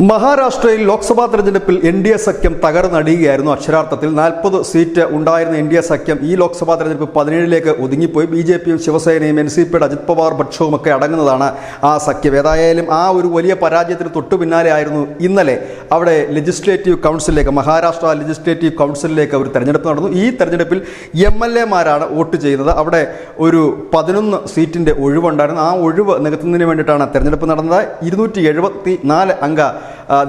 മഹാരാഷ്ട്രയിൽ ലോക്സഭാ തെരഞ്ഞെടുപ്പിൽ എൻ.ഡി.എ സഖ്യം തകർന്നടിയുകയായിരുന്നു. അക്ഷരാർത്ഥത്തിൽ 40 സീറ്റ് ഉണ്ടായിരുന്ന എൻ.ഡി.എ സഖ്യം ഈ ലോക്സഭാ തെരഞ്ഞെടുപ്പ് 17ലേക്ക് ഒതുങ്ങിപ്പോയി. ബി.ജെ.പിയും ശിവസേനയും എൻ.സി.പിയുടെ അജിത് പവാർ പക്ഷവും ഒക്കെ അടങ്ങുന്നതാണ് ആ സഖ്യം. ഏതായാലും ആ ഒരു വലിയ പരാജയത്തിന് തൊട്ടു പിന്നാലെ ആയിരുന്നു ഇന്നലെ അവിടെ ലെജിസ്ലേറ്റീവ് കൗൺസിലിലേക്ക്, മഹാരാഷ്ട്ര ലെജിസ്ലേറ്റീവ് കൗൺസിലിലേക്ക് ഒരു തെരഞ്ഞെടുപ്പ് നടന്നു. ഈ തെരഞ്ഞെടുപ്പിൽ എം.എൽ.എമാരാണ് വോട്ട് ചെയ്യുന്നത്. അവിടെ ഒരു 11 സീറ്റിൻ്റെ ഒഴിവുണ്ടായിരുന്നു. ആ ഒഴിവ് നികത്തുന്നതിന് വേണ്ടിയിട്ടാണ് തെരഞ്ഞെടുപ്പ് നടന്നത്. 274 അംഗ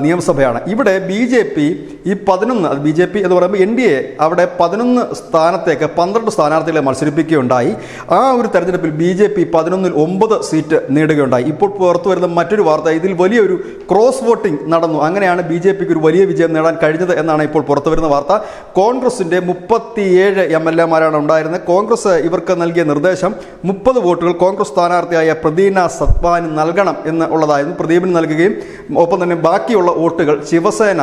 നിയമസഭയാണ്. ഇവിടെ ബി.ജെ.പി ഈ 11, അത് ബി.ജെ.പി എന്ന് പറയുമ്പോൾ എൻ.ഡി.എ അവിടെ 11 സ്ഥാനത്തേക്ക് 12 സ്ഥാനാർത്ഥികളെ മത്സരിപ്പിക്കുകയുണ്ടായി. ആ ഒരു തെരഞ്ഞെടുപ്പിൽ ബി.ജെ.പി 11-ൽ 9 സീറ്റ് നേടുകയുണ്ടായി. ഇപ്പോൾ പുറത്തു വരുന്ന മറ്റൊരു വാർത്ത, ഇതിൽ വലിയൊരു ക്രോസ് വോട്ടിംഗ് നടന്നു. അങ്ങനെയാണ് ബി.ജെ.പിക്ക് ഒരു വലിയ വിജയം നേടാൻ കഴിഞ്ഞത് എന്നാണ് ഇപ്പോൾ പുറത്തു വരുന്ന വാർത്ത. കോൺഗ്രസിൻ്റെ 37 എം.എൽ.എമാരാണ് ഉണ്ടായിരുന്നത്. കോൺഗ്രസ് ഇവർക്ക് നൽകിയ നിർദ്ദേശം 30 വോട്ടുകൾ കോൺഗ്രസ് സ്ഥാനാർത്ഥിയായ പ്രദീന സത്വാന് നൽകണം എന്നുള്ളതായിരുന്നു. പ്രദീപിന് നൽകുകയും ഒപ്പം തന്നെ ബാക്കിയുള്ള വോട്ടുകൾ ശിവസേന,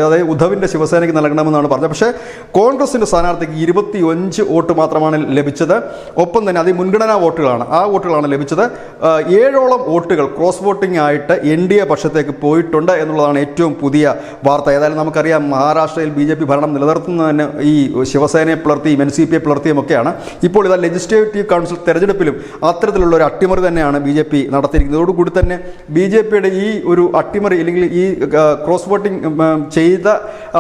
അതായത് ഉദ്ധവിൻ്റെ ശിവസേനയ്ക്ക് നൽകണമെന്നാണ് പറഞ്ഞത്. പക്ഷേ കോൺഗ്രസിൻ്റെ സ്ഥാനാർത്ഥിക്ക് 25 വോട്ട് മാത്രമാണ് ലഭിച്ചത്. ഒപ്പം തന്നെ അത് മുൻഗണനാ വോട്ടുകളാണ്, ആ വോട്ടുകളാണ് ലഭിച്ചത്. 7ഓളം വോട്ടുകൾ ക്രോസ് വോട്ടിംഗ് ആയിട്ട് എൻ.ഡി.എ പക്ഷത്തേക്ക് പോയിട്ടുണ്ട് എന്നുള്ളതാണ് ഏറ്റവും പുതിയ വാർത്ത. ഏതായാലും നമുക്കറിയാം, മഹാരാഷ്ട്രയിൽ ബി.ജെ.പി ഭരണം നിലനിർത്തുന്നതിന് ഈ ശിവസേനയെ പിളർത്തിയും എൻ.സി.പിയെ പിളർത്തിയും ഒക്കെയാണ്. ഇപ്പോൾ ഇതാ ലെജിസ്ലേറ്റീവ് കൗൺസിൽ തെരഞ്ഞെടുപ്പിലും അത്തരത്തിലുള്ള ഒരു അട്ടിമറി തന്നെയാണ് ബി.ജെ.പി നടത്തിയിരിക്കുന്നത്. അതോടുകൂടി തന്നെ ബി.ജെ.പിയുടെ ഈ ഒരു അട്ടിമറി അല്ലെങ്കിൽ ഈ ക്രോസ് വോട്ടിംഗ് ചെയ്ത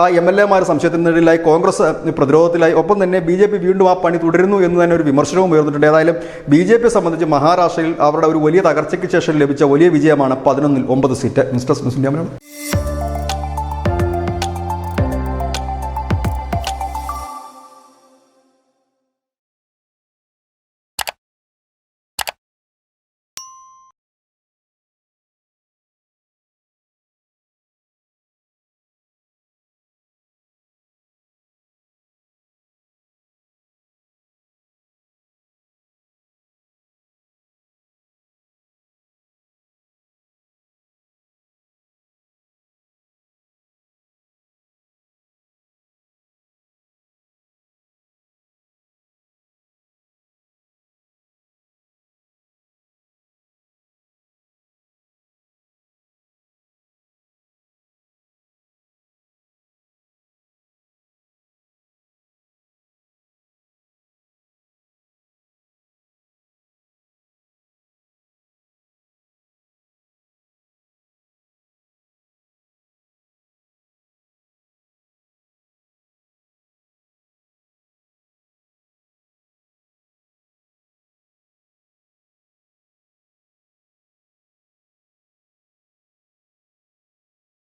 ആ എം.എൽ.എമാർ സംശയത്തിനിടയിലായി, കോൺഗ്രസ് പ്രതിരോധത്തിലായി. ഒപ്പം തന്നെ ബി.ജെ.പി വീണ്ടും ആ പണി തുടരുന്നു എന്ന് തന്നെ ഒരു വിമർശനവും ഉയർന്നിട്ടുണ്ട്. ഏതായാലും ബി.ജെ.പിയെ സംബന്ധിച്ച് മഹാരാഷ്ട്രയിൽ അവരുടെ ഒരു വലിയ തകർച്ചയ്ക്ക് ശേഷം ലഭിച്ച വലിയ വിജയമാണ് 11-ൽ 9 സീറ്റ്. മിസ്റ്റർ